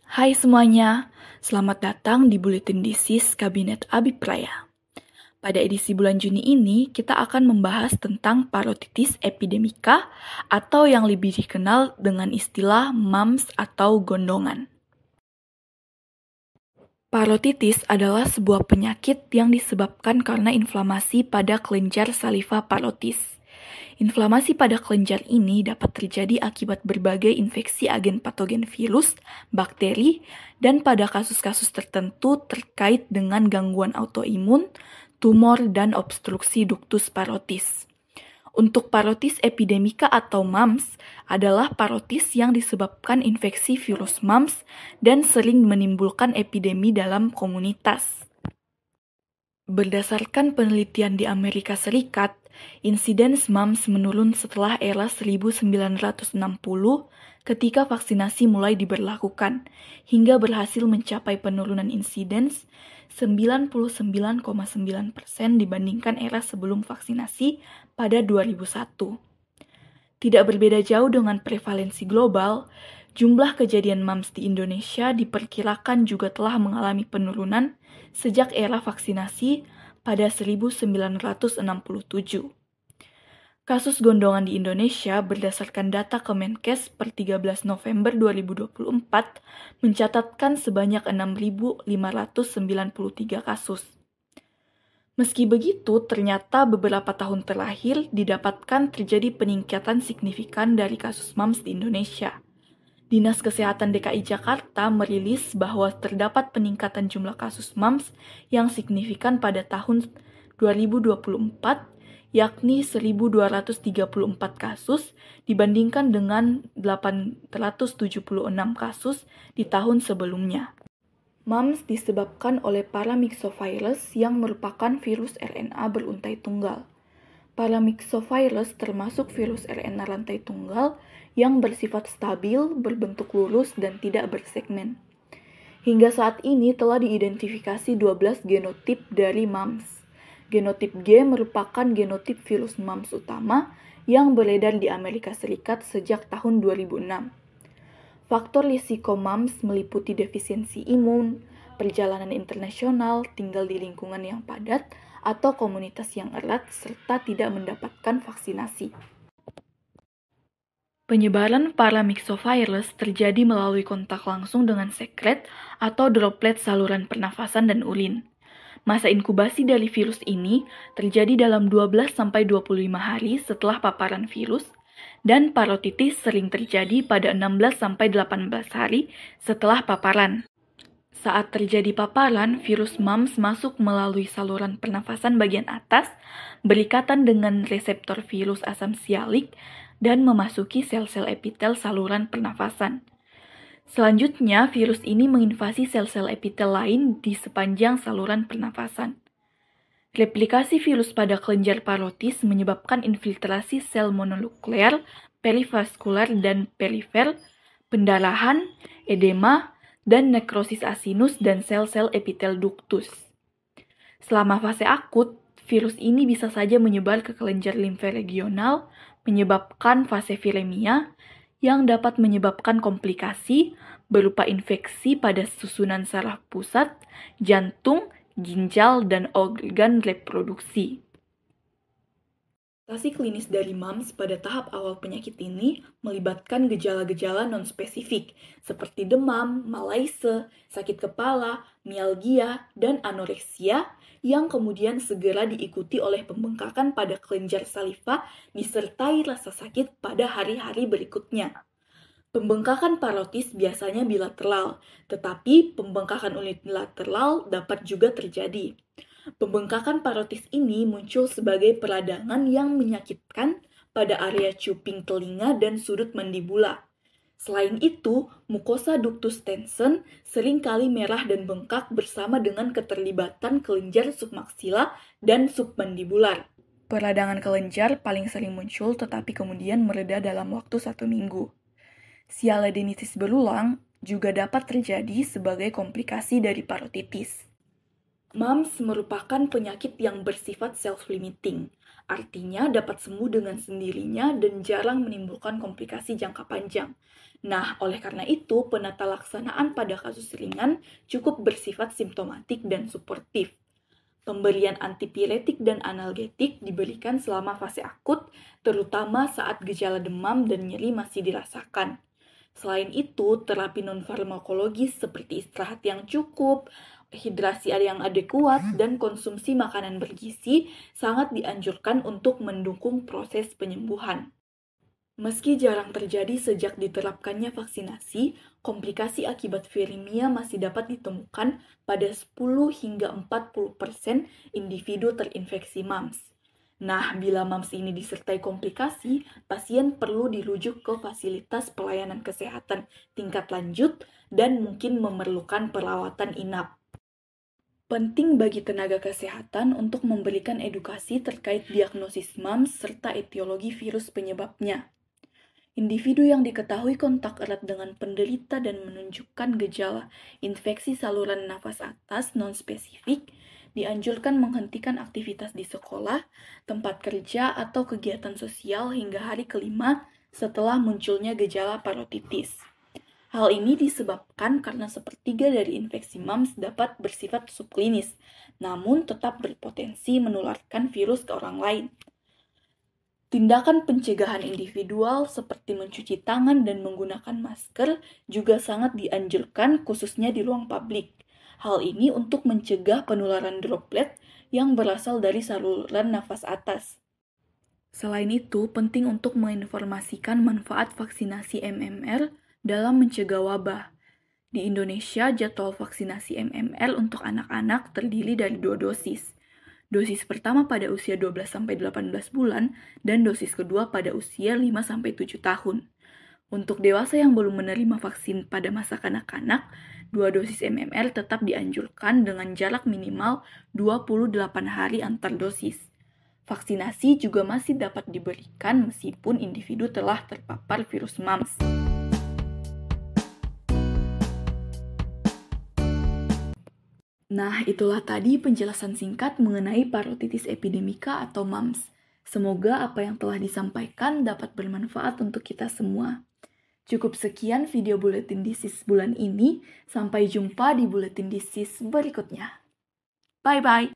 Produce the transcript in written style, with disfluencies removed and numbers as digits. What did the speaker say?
Hai semuanya, selamat datang di Buletin Disease Kabinet Abipraya. Pada edisi bulan Juni ini, kita akan membahas tentang parotitis epidemika atau yang lebih dikenal dengan istilah MAMS atau gondongan. Parotitis adalah sebuah penyakit yang disebabkan karena inflamasi pada kelenjar saliva parotis. Inflamasi pada kelenjar ini dapat terjadi akibat berbagai infeksi agen patogen virus, bakteri, dan pada kasus-kasus tertentu terkait dengan gangguan autoimun, tumor, dan obstruksi ductus parotis. Untuk parotis epidemika atau MAMS adalah parotis yang disebabkan infeksi virus MAMS dan sering menimbulkan epidemi dalam komunitas. Berdasarkan penelitian di Amerika Serikat, insiden MAMS menurun setelah era 1960 ketika vaksinasi mulai diberlakukan, hingga berhasil mencapai penurunan insiden 99,9% dibandingkan era sebelum vaksinasi pada 2001. Tidak berbeda jauh dengan prevalensi global, jumlah kejadian MAMS di Indonesia diperkirakan juga telah mengalami penurunan sejak era vaksinasi pada 1967. Kasus gondongan di Indonesia berdasarkan data Kemenkes per 13 November 2024 mencatatkan sebanyak 6.593 kasus. Meski begitu, ternyata beberapa tahun terakhir didapatkan terjadi peningkatan signifikan dari kasus MAMS di Indonesia. Dinas Kesehatan DKI Jakarta merilis bahwa terdapat peningkatan jumlah kasus MAMS yang signifikan pada tahun 2024, yakni 1.234 kasus dibandingkan dengan 876 kasus di tahun sebelumnya. MAMS disebabkan oleh paramyxovirus yang merupakan virus RNA beruntai tunggal. Paramyxovirus termasuk virus RNA rantai tunggal yang bersifat stabil, berbentuk lurus, dan tidak bersegmen. Hingga saat ini telah diidentifikasi 12 genotip dari MAMS. Genotip G merupakan genotip virus MAMS utama yang beredar di Amerika Serikat sejak tahun 2006. Faktor risiko MAMS meliputi defisiensi imun, perjalanan internasional, tinggal di lingkungan yang padat, atau komunitas yang erat, serta tidak mendapatkan vaksinasi. Penyebaran paramyxovirus terjadi melalui kontak langsung dengan sekret atau droplet saluran pernafasan dan urin. Masa inkubasi dari virus ini terjadi dalam 12-25 hari setelah paparan virus, dan parotitis sering terjadi pada 16-18 hari setelah paparan. Saat terjadi paparan, virus MAMS masuk melalui saluran pernafasan bagian atas, berikatan dengan reseptor virus asam sialik, dan memasuki sel-sel epitel saluran pernafasan. Selanjutnya, virus ini menginvasi sel-sel epitel lain di sepanjang saluran pernafasan. Replikasi virus pada kelenjar parotis menyebabkan infiltrasi sel mononuklear, perivaskular dan perifer, pendarahan, edema, dan nekrosis asinus dan sel-sel epitel ductus. Selama fase akut, virus ini bisa saja menyebar ke kelenjar limfe regional, menyebabkan fase viremia, yang dapat menyebabkan komplikasi berupa infeksi pada susunan saraf pusat, jantung, ginjal, dan organ reproduksi. Manifestasi klinis dari MAMS pada tahap awal penyakit ini melibatkan gejala-gejala non-spesifik seperti demam, malaise, sakit kepala, mialgia, dan anoreksia yang kemudian segera diikuti oleh pembengkakan pada kelenjar saliva disertai rasa sakit pada hari-hari berikutnya. Pembengkakan parotis biasanya bilateral, tetapi pembengkakan unilateral dapat juga terjadi. Pembengkakan parotis ini muncul sebagai peradangan yang menyakitkan pada area cuping telinga dan sudut mandibula. Selain itu, mukosa ductus tension seringkali merah dan bengkak bersama dengan keterlibatan kelenjar submaksila dan submandibular. Peradangan kelenjar paling sering muncul tetapi kemudian mereda dalam waktu 1 minggu. Sialadenitis berulang juga dapat terjadi sebagai komplikasi dari parotitis. MAMS merupakan penyakit yang bersifat self-limiting Artinya dapat sembuh dengan sendirinya dan jarang menimbulkan komplikasi jangka panjang. Nah, oleh karena itu, penata laksanaan pada kasus ringan cukup bersifat simptomatik dan suportif. Pemberian antipiretik dan analgetik diberikan selama fase akut, terutama saat gejala demam dan nyeri masih dirasakan. Selain itu, terapi non-farmakologis seperti istirahat yang cukup, hidrasi yang adekuat, dan konsumsi makanan bergizi sangat dianjurkan untuk mendukung proses penyembuhan. Meski jarang terjadi sejak diterapkannya vaksinasi, komplikasi akibat viremia masih dapat ditemukan pada 10 hingga 40% individu terinfeksi MAMS. Nah, bila MAMS ini disertai komplikasi, pasien perlu dirujuk ke fasilitas pelayanan kesehatan tingkat lanjut dan mungkin memerlukan perawatan inap. Penting bagi tenaga kesehatan untuk memberikan edukasi terkait diagnosis MAMS serta etiologi virus penyebabnya. Individu yang diketahui kontak erat dengan penderita dan menunjukkan gejala infeksi saluran nafas atas non-spesifik dianjurkan menghentikan aktivitas di sekolah, tempat kerja, atau kegiatan sosial hingga hari kelima setelah munculnya gejala parotitis. Hal ini disebabkan karena sepertiga dari infeksi MAMS dapat bersifat subklinis, namun tetap berpotensi menularkan virus ke orang lain. Tindakan pencegahan individual seperti mencuci tangan dan menggunakan masker juga sangat dianjurkan khususnya di ruang publik. Hal ini untuk mencegah penularan droplet yang berasal dari saluran nafas atas. Selain itu, penting untuk menginformasikan manfaat vaksinasi MMR dalam mencegah wabah. Di Indonesia, jadwal vaksinasi MMR untuk anak-anak terdiri dari 2 dosis. Dosis pertama pada usia 12-18 bulan dan dosis kedua pada usia 5-7 tahun. Untuk dewasa yang belum menerima vaksin pada masa kanak-kanak, 2 dosis MMR tetap dianjurkan dengan jarak minimal 28 hari antar dosis. Vaksinasi juga masih dapat diberikan meskipun individu telah terpapar virus MAMS. Nah, itulah tadi penjelasan singkat mengenai parotitis epidemika atau MAMS. Semoga apa yang telah disampaikan dapat bermanfaat untuk kita semua. Cukup sekian video Buletin Disease bulan ini. Sampai jumpa di Buletin Disease berikutnya. Bye-bye!